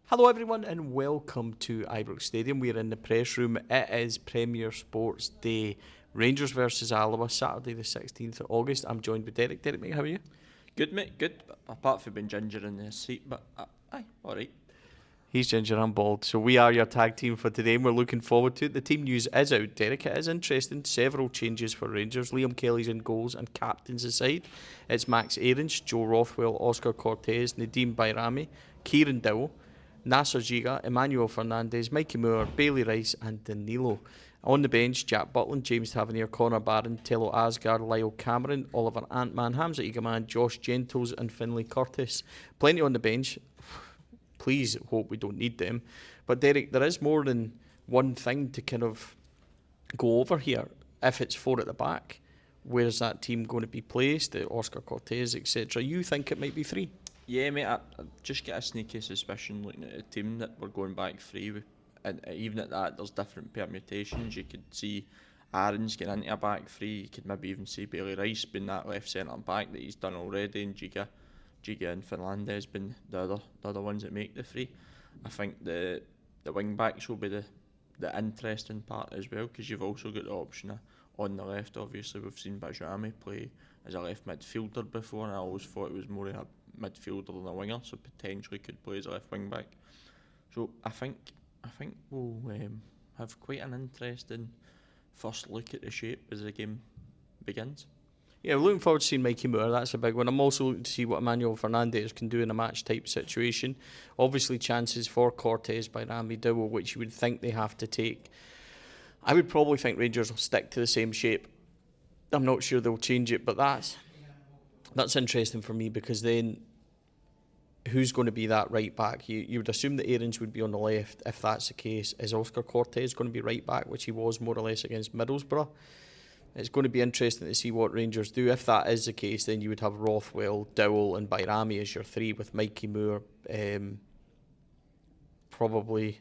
Hello everyone and welcome to Ibrox Stadium. We're in the press room. It is Premier Sports Day. Rangers versus Alloa, Saturday the 16th of August. I'm joined with Derek. Derek, mate, how are you? Good, mate, good. Apart from being ginger in the seat, but aye, alright. He's ginger, I'm bald. So we are your tag team for today and we're looking forward to it. The team news is out, Derek. It is interesting. Several changes for Rangers. Liam Kelly's in goals and captains aside. It's Max Aarons, Joe Rothwell, Oscar Cortez, Nadeem Bayrami, Kieran Dowell, Nasser Giga, Emmanuel Fernandez, Mikey Moore, Bailey Rice and Danilo. On the bench, Jack Butland, James Tavernier, Connor Barron, Tello Asgard, Lyle Cameron, Oliver Antman, Hamza Egaman, Josh Gentles and Finlay Curtis. Plenty on the bench. Please hope we don't need them. But Derek, there is more than one thing to kind of go over here. If it's four at the back, where's that team going to be placed? Oscar Cortez, etc. You think it might be three? Yeah, mate, I just get a sneaky suspicion looking at the team that we're going back three with. And even at that, there's different permutations. You could see Aaron's getting into a back three. You could maybe even see Bailey Rice being that left centre back that he's done already, and Giga and Fernandez being the other ones that make the three. I think the wing backs will be the interesting part as well, because you've also got the option of, on the left. Obviously, we've seen Bajrami play as a left midfielder before, and I always thought it was more of a midfielder than a winger, so potentially could play as a left wing back. So I think we'll have quite an interesting first look at the shape as the game begins. Yeah, we're looking forward to seeing Mikey Moore. That's a big one. I'm also looking to see what Emmanuel Fernandez can do in a match type situation. Obviously, chances for Cortez by Rami Dowell, which you would think they have to take. I would probably think Rangers will stick to the same shape. I'm not sure they'll change it, but that's interesting for me, because then who's going to be that right back? You would assume that Aarons would be on the left. If that's the case, is Oscar Cortez going to be right back, which he was more or less against Middlesbrough? It's going to be interesting to see what Rangers do. If that is the case, then you would have Rothwell, Dowell and Bayrami as your three, with Mikey Moore, probably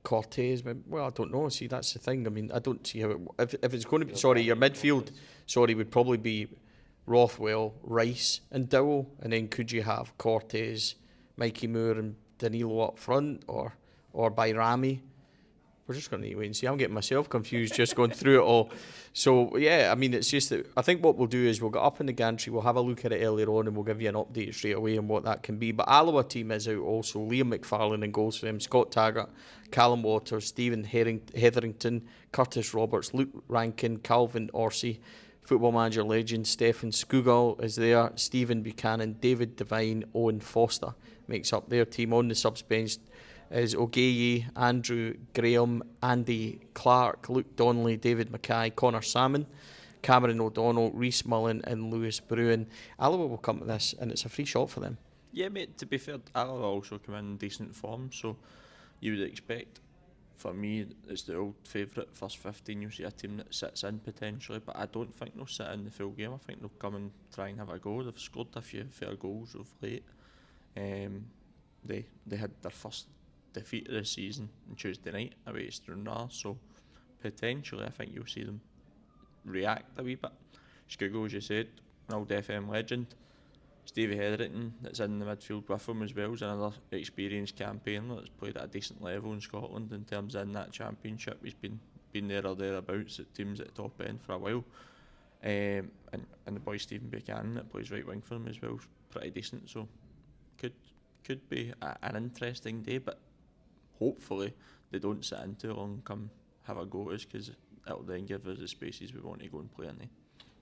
Cortez. Well, I don't know. See, that's the thing. I mean, I don't see how if it's going to be, your midfield, would probably be Rothwell, Rice and Dowell, and then could you have Cortez, Mikey Moore and Danilo up front, or Bayrami? We're just going to wait and see. I'm getting myself confused just going through it all. So, yeah, I mean, it's just that I think what we'll do is we'll get up in the gantry, we'll have a look at it earlier on, and we'll give you an update straight away on what that can be. But Alloa team is out also. Liam McFarlane in goals for them, Scott Taggart, Callum Waters, Stephen Hetherington, Curtis Roberts, Luke Rankin, Calvin Orsi, Football Manager legend Stefan Skugall is there, Stephen Buchanan, David Devine, Owen Foster makes up their team. On the subs bench is Ogeyi, Andrew Graham, Andy Clark, Luke Donnelly, David Mackay, Connor Salmon, Cameron O'Donnell, Reece Mullen and Lewis Bruin. Alloa will come to this and it's a free shot for them. Yeah, mate, to be fair, Alloa also come in decent form, so you would expect, for me, it's the old favourite first 15. You'll see a team that sits in potentially, but I don't think they'll sit in the full game. I think they'll come and try and have a go. They've scored a few fair goals of late. They had their first defeat of the season on Tuesday night away to Stranraer, so potentially I think you'll see them react a wee bit. Skuggo, as you said, an old FM legend. Stevie Hetherington, that's in the midfield with him as well, is another experienced campaigner that's played at a decent level in Scotland in terms of in that championship. He's been there or thereabouts at teams at the top end for a while. And the boy Stephen Buchanan that plays right wing for him as well is pretty decent, so could be an interesting day, but hopefully they don't sit in too long and come have a go at us, because it'll then give us the spaces we want to go and play in.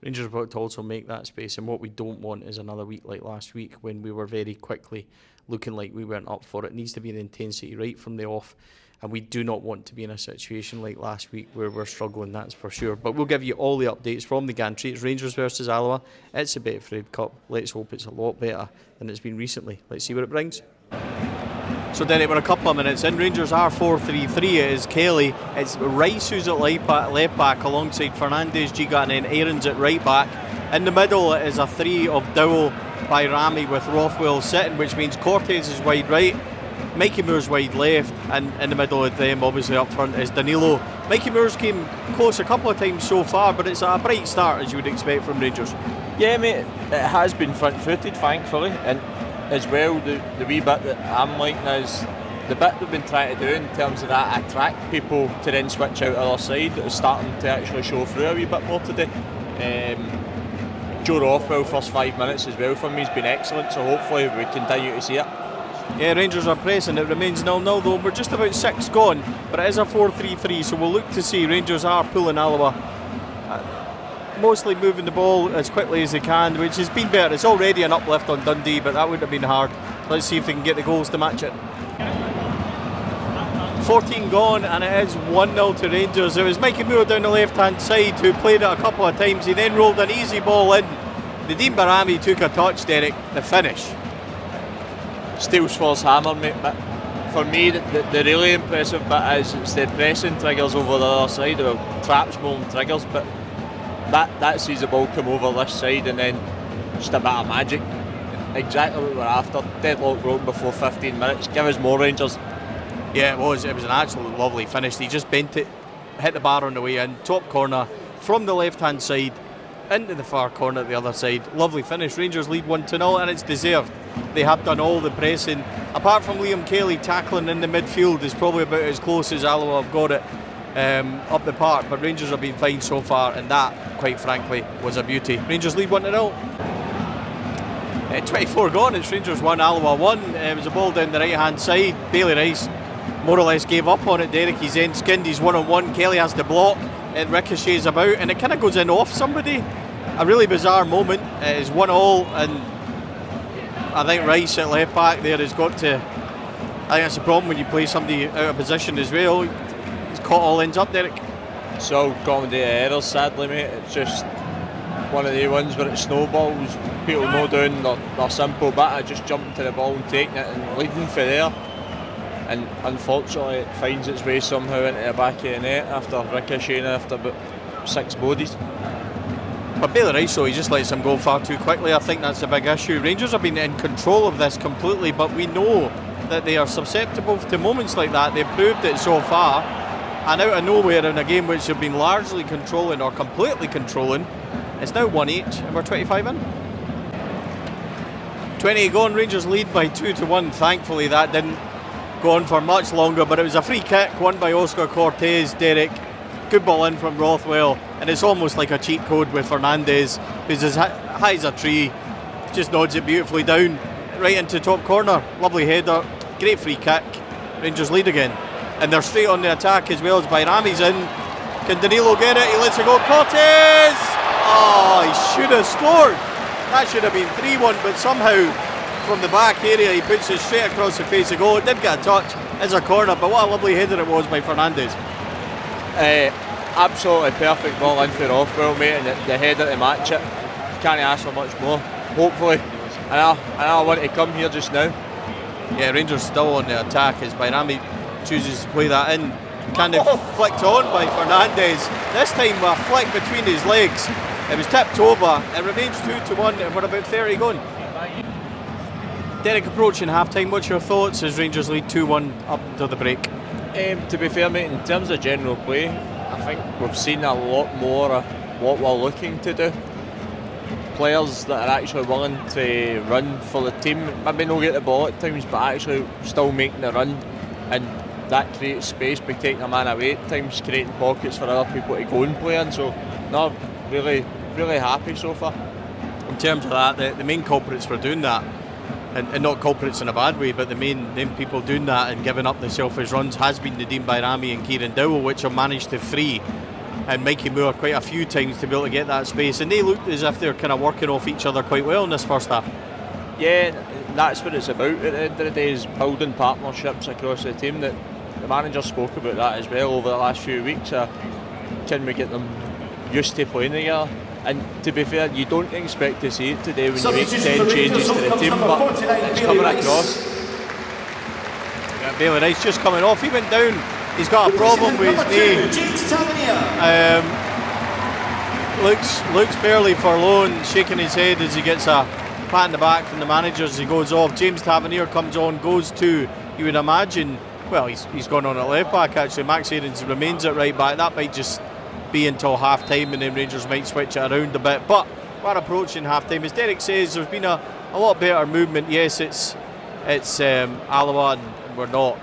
Rangers about to also make that space, and what we don't want is another week like last week when we were very quickly looking like we weren't up for it. It needs to be the intensity right from the off, and we do not want to be in a situation like last week where we're struggling, that's for sure. But we'll give you all the updates from the gantry. It's Rangers versus Alloa. It's a Betfred Cup. Let's hope it's a lot better than it's been recently. Let's see what it brings. So Derek, we're a couple of minutes in. Rangers are 4-3-3. It is Kelly. It's Rice who's at left back alongside Fernandez, Giga and then Aarons at right back. In the middle it is a three of Dowell, Bayrami with Rothwell sitting, which means Cortez is wide right, Mikey Moore's wide left, and in the middle of them, obviously up front, is Danilo. Mikey Moore's came close a couple of times so far, but it's a bright start as you would expect from Rangers. Yeah, mate, it has been front-footed, thankfully, and as well, the wee bit that I'm liking is the bit they've been trying to do in terms of that attract people to then switch out the other side is starting to actually show through a wee bit more today. Joe Rothwell first 5 minutes as well for me has been excellent, so hopefully we continue to see it. Yeah, Rangers are pressing. It remains 0-0 though. We're just about 6 gone, but it is a 4-3-3, so we'll look to see. Rangers are pulling Alloa, mostly moving the ball as quickly as they can, which has been better. It's already an uplift on Dundee, but that wouldn't have been hard. Let's see if they can get the goals to match it. 14 gone, and it is 1-0 to Rangers. It was Mikey Moore down the left hand side who played it a couple of times. He then rolled an easy ball in. Nadeem Barami took a touch, Derek. The finish. Steals for his hammer, mate, but for me the really impressive bit is it's the pressing triggers over the other side, or traps more than triggers, but that sees the ball come over this side and then just a bit of magic. Exactly what we're after. Deadlock broken before 15 minutes. Give us more, Rangers. Yeah, it was an absolutely lovely finish. He just bent it, hit the bar on the way in, top corner from the left hand side into the far corner at the other side. Lovely finish. Rangers lead 1-0, and it's deserved. They have done all the pressing. Apart from Liam Kelly tackling in the midfield is probably about as close as Alloa have got it up the park, but Rangers have been fine so far, and that, quite frankly, was a beauty. Rangers lead 1-0. 24 gone, it's Rangers 1, Alloa 1. It was a ball down the right hand side. Bailey Rice more or less gave up on it. Derek, he's then skinned, he's 1-on-1. Kelly has to block, it ricochets about, and it kind of goes in off somebody. A really bizarre moment. It is 1-1, and I think Rice at left back there has got to. I think that's the problem when you play somebody out of position as well. He's caught all ends up, Derek. It's all comedy errors, sadly, mate. It's just one of the ones where it snowballs. People know doing their simple bit of just jumping to the ball and taking it and leading for there. And unfortunately, it finds its way somehow into the back of the net after ricocheting after about 6 bodies. But Bailey Rice, though, he just lets him go far too quickly. I think that's a big issue. Rangers have been in control of this completely, but we know that they are susceptible to moments like that. They've proved it so far, and out of nowhere in a game which they've been largely controlling or completely controlling, it's now 1-8 and we're 25 in. 20 gone, Rangers lead by 2-1. Thankfully that didn't go on for much longer, but it was a free kick won by Oscar Cortez. Derek, good ball in from Rothwell, and it's almost like a cheat code with Fernandez, who's as high as a tree, just nods it beautifully down right into top corner. Lovely header, great free kick. Rangers lead again, and they're straight on the attack as well as Bayrami's in. Can Danilo get it? He lets it go. Cortez! Oh, he should have scored. That should have been 3-1, but somehow from the back area he puts it straight across the face of goal. It did get a touch as a corner, but what a lovely header it was by Fernandez. Absolutely perfect ball in for Rothwell, mate, and the header to match it. Can't ask for much more. Hopefully, and I want to come here just now. Yeah, Rangers still on the attack as Bayrami chooses to play that in. Kind of flicked on by Fernandez. This time with a flick between his legs. It was tipped over. It remains 2-1 and we're about 30 gone. Derek, approaching half-time, what's your thoughts as Rangers lead 2-1 up to the break? To be fair, mate, in terms of general play, I think we've seen a lot more of what we're looking to do. Players that are actually willing to run for the team, maybe not get the ball at times, but actually still making the run, and that creates space by taking a man away at times, creating pockets for other people to go and play in. So, no, really happy so far. In terms of that, the main culprits for doing that, and not culprits in a bad way, but the main people doing that and giving up the selfish runs has been Nadeem Bayrami and Kieran Dowell, which have managed to free and Mikey Moore quite a few times to be able to get that space, and they look as if they're kind of working off each other quite well in this first half. Yeah, that's what it's about at the end of the day, is building partnerships across the team. That the manager spoke about that as well over the last few weeks. Can we get them used to playing together? And to be fair, you don't expect to see it today when you make 10 changes to the team, but it's coming across. Yeah, Bailey Rice just coming off, he went down, he's got a problem with his knee. Looks fairly forlorn, shaking his head as he gets a pat in the back from the manager as he goes off. James Tavernier comes on, goes to, you would imagine, well, he's gone on at left back actually. Max Aarons remains at right back. That might just be until half time and then Rangers might switch it around a bit, but we're approaching half time. As Derek says, there's been a lot better movement. Yes, it's Alloa, and we're not,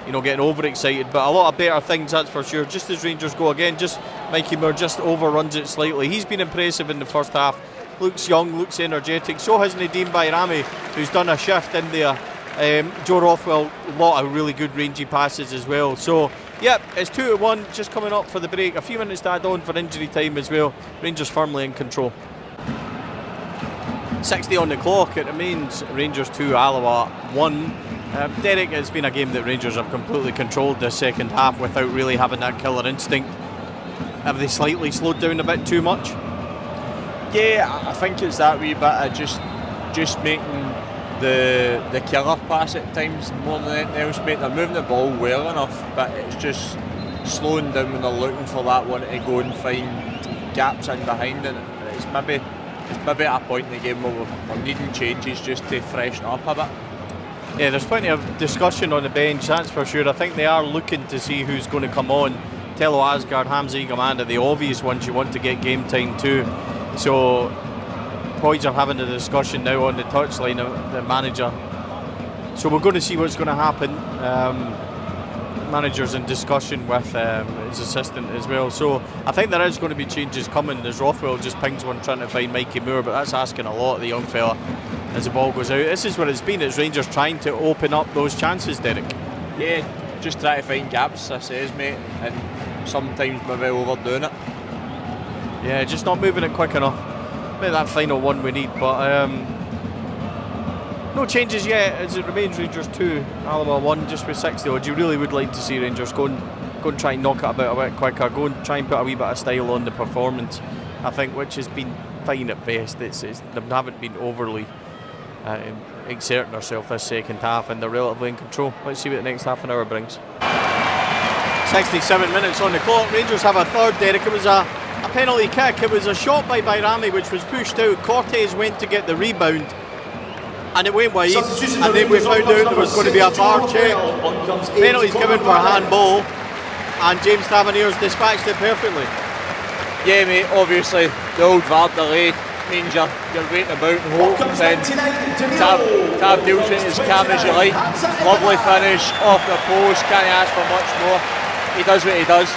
getting overexcited, but a lot of better things, that's for sure. Just as Rangers go again, just Mikey Moore just overruns it slightly. He's been impressive in the first half. Looks young, looks energetic. So has Nadeem Bayrami, who's done a shift in there. Joe Rothwell, a lot of really good rangy passes as well. So, yep, it's 2-1, just coming up for the break. A few minutes to add on for injury time as well. Rangers firmly in control. 60 on the clock, it remains Rangers 2, Alloa 1. Derek, it's been a game that Rangers have completely controlled this second half without really having that killer instinct. Have they slightly slowed down a bit too much? Yeah, I think it's that wee bit of just making the killer pass at times more than anything else, mate. They're moving the ball well enough, but it's just slowing down when they're looking for that one to go and find gaps in behind, and it's maybe at a point in the game where we're needing changes just to freshen up a bit. Yeah, there's plenty of discussion on the bench, that's for sure. I think they are looking to see who's going to come on. Tello Asgard, Hamza Egamand are the obvious ones you want to get game time to. So boys are having a discussion now on the touchline, the manager. So we're going to see what's going to happen. Manager's in discussion with his assistant as well. So I think there is going to be changes coming as Rothwell just pings one trying to find Mikey Moore, but that's asking a lot of the young fella as the ball goes out. This is what it's been. It's Rangers trying to open up those chances, Derek. Yeah, just try to find gaps, I says, mate, and sometimes maybe overdoing it. Yeah, just not moving it quick enough. Maybe that final one we need, but no changes yet as it remains Rangers 2, Alloa 1, just with 60 odd. You really would like to see Rangers go and try and knock it about a bit quicker, go and try and put a wee bit of style on the performance, I think, which has been fine at best. They haven't been overly exerting themselves this second half, and they're relatively in control. Let's see what the next half an hour brings. 67 minutes on the clock. Rangers have a third, Derek. It was a penalty kick. It was a shot by Bayrami which was pushed out. Cortez went to get the rebound and it went wide, and then we found out there was going to be a VAR check. Penalty's given for a handball, and James Tavernier's dispatched it perfectly. Yeah, mate, obviously the old VAR delay means you're waiting about and hoping, then Tab deals with it as calm as you like. Lovely finish off the post, can't ask for much more. He does what he does.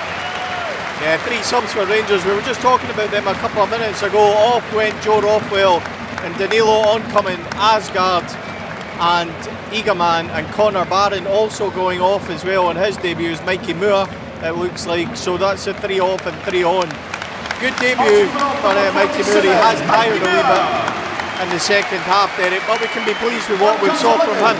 Yeah, 3 subs for Rangers. We were just talking about them a couple of minutes ago. Off went Joe Rothwell and Danilo oncoming, Asgard and Egaman, and Connor Barron also going off as well on his debuts. Mikey Moore, it looks like. So that's a 3 off and 3 on. Good debut for Mikey Moore. He has tired a wee bit in the second half, Derek, but we can be pleased with what we've saw from him.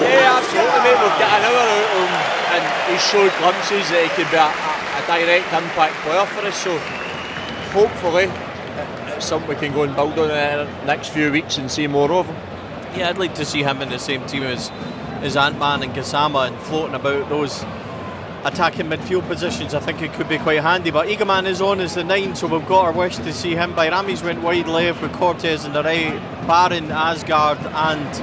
Yeah, absolutely, mate. We've got an hour out of him, and he showed glimpses that he could be a direct impact player for us. So hopefully it's something we can go and build on in the next few weeks and see more of him. Yeah, I'd like to see him in the same team as Ant-Man and Gassama and floating about those attacking midfield positions. I think it could be quite handy, but Egaman is on as the 9, so we've got our wish to see him. Bayrami's went wide left with Cortez on the right. Barron, Asgard and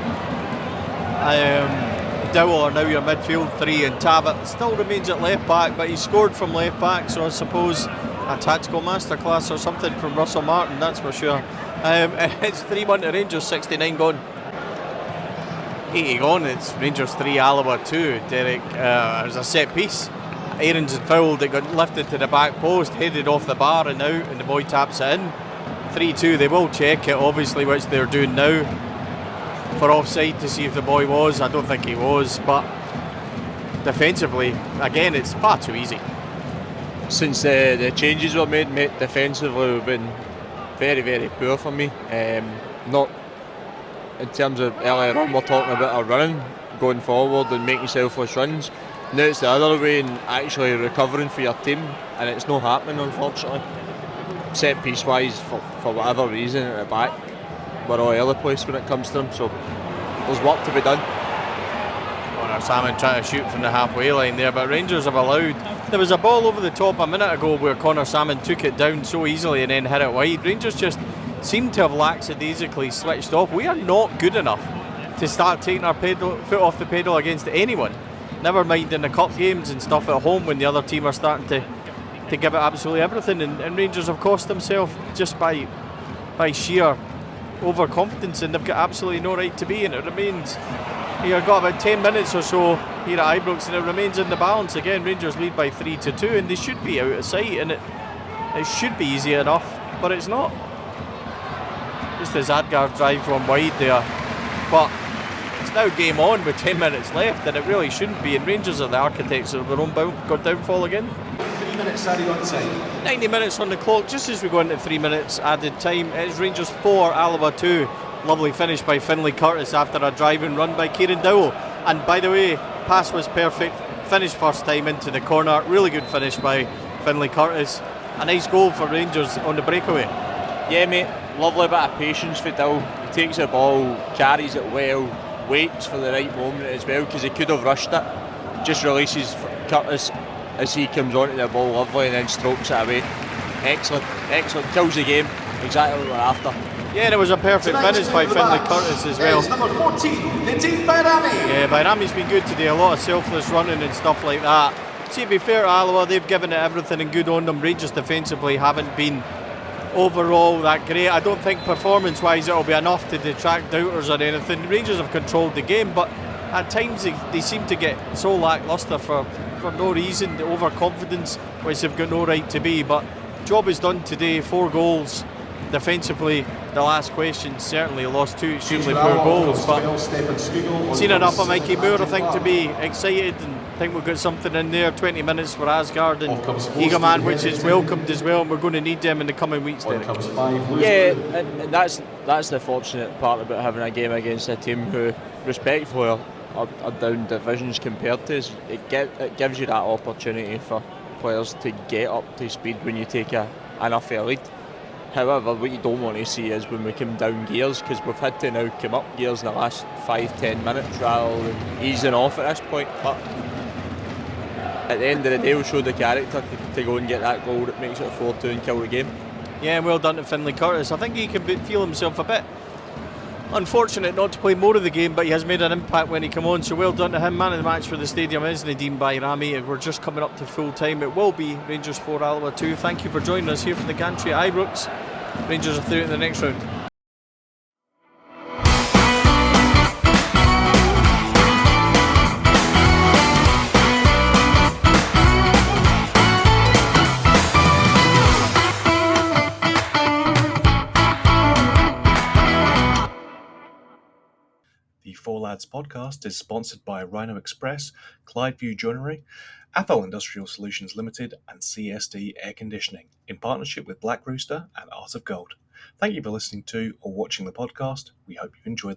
Dowell are now your midfield 3, and Tabit still remains at left back, but he scored from left back, so I suppose a tactical masterclass or something from Russell Martin, that's for sure. It's 3-1 to Rangers, 69 gone. 80 gone, it's Rangers 3, Alloa 2, Derek. It was a set piece. Aarons fouled, it got lifted to the back post, headed off the bar and out, and the boy taps it in. 3-2, they will check it, obviously, which they're doing now, for offside to see if the boy was. I don't think he was, but defensively, again, it's far too easy. Since the changes were made, mate, defensively we've been very, very poor for me. Not in terms of earlier on, we're talking about our running, going forward and making selfless runs. Now it's the other way and actually recovering for your team, and it's not happening, unfortunately. Set piece wise, for whatever reason at the back, we're all over the place when it comes to them, so there's work to be done. Connor Salmon trying to shoot from the halfway line there, but Rangers have allowed. There was a ball over the top a minute ago where Connor Salmon took it down so easily and then hit it wide. Rangers just seem to have lackadaisically switched off. We are not good enough to start taking our foot off the pedal against anyone. Never mind in the cup games and stuff at home when the other team are starting to give it absolutely everything, and Rangers have cost themselves just by by sheer overconfidence, and they've got absolutely no right to be. And it remains, you've got about 10 minutes or so here at Ibrox, and it remains in the balance again. Rangers lead by 3-2, and they should be out of sight, and it should be easy enough, but it's not. Just as Adgar drives one wide there, but it's now game on with 10 minutes left, and it really shouldn't be. And Rangers are the architects of their own downfall again. 3 minutes added on time. 90 minutes on the clock, just as we go into 3 minutes added time. It's Rangers 4, Alloa 2. Lovely finish by Finlay Curtis after a driving run by Kieran Dowell. And by the way, pass was perfect. Finished first time into the corner. Really good finish by Finlay Curtis. A nice goal for Rangers on the breakaway. Yeah, mate, lovely bit of patience for Dowell. He takes the ball, carries it well, waits for the right moment as well, because he could have rushed it. Just releases Curtis as he comes onto the ball lovely and then strokes it away. Excellent, excellent. Kills the game. Exactly what we're after. Yeah, and it was a perfect finish by Finlay Curtis as well. Number 14, Nadeem Bayrami. Yeah, Bayrami's been good today. A lot of selfless running and stuff like that. See, to be fair to Alloa, they've given it everything and good on them. Rangers defensively haven't been overall that great. I don't think performance-wise it'll be enough to detract doubters or anything. Rangers have controlled the game, but at times they seem to get so lacklustre for no reason. The overconfidence, which they've got no right to be. But job is done today. 4 goals defensively. The last question, certainly lost 2 extremely poor goals, but seen enough of Mikey Moore, I think, to be excited and think we've got something in there. 20 minutes for Asgard and Eagleman, which is welcomed as well, and we're going to need them in the coming weeks, Derek. Yeah, and that's the fortunate part about having a game against a team who respectfully are down divisions compared to us. It gives you that opportunity for players to get up to speed when you take an unfair lead. However, what you don't want to see is when we come down gears, because we've had to now come up gears in the last 5-10 minutes rather than easing off at this point. But at the end of the day, we'll show the character to go and get that goal that makes it 4-2 and kill the game. Yeah, well done to Finlay Curtis. I think he can feel himself a bit unfortunate not to play more of the game, but he has made an impact when he came on, so well done to him. Man of the match for the stadium is Nadeem Bayrami, and we're just coming up to full time. It will be Rangers 4, Alloa 2. Thank you for joining us here for the gantry at Ibrox. Rangers are through in the next round. The Four Lads podcast is sponsored by Rhino Express, Clydeview Joinery, Athol Industrial Solutions Limited, and CSD Air Conditioning, in partnership with Black Rooster and Art of Gold. Thank you for listening to or watching the podcast. We hope you enjoyed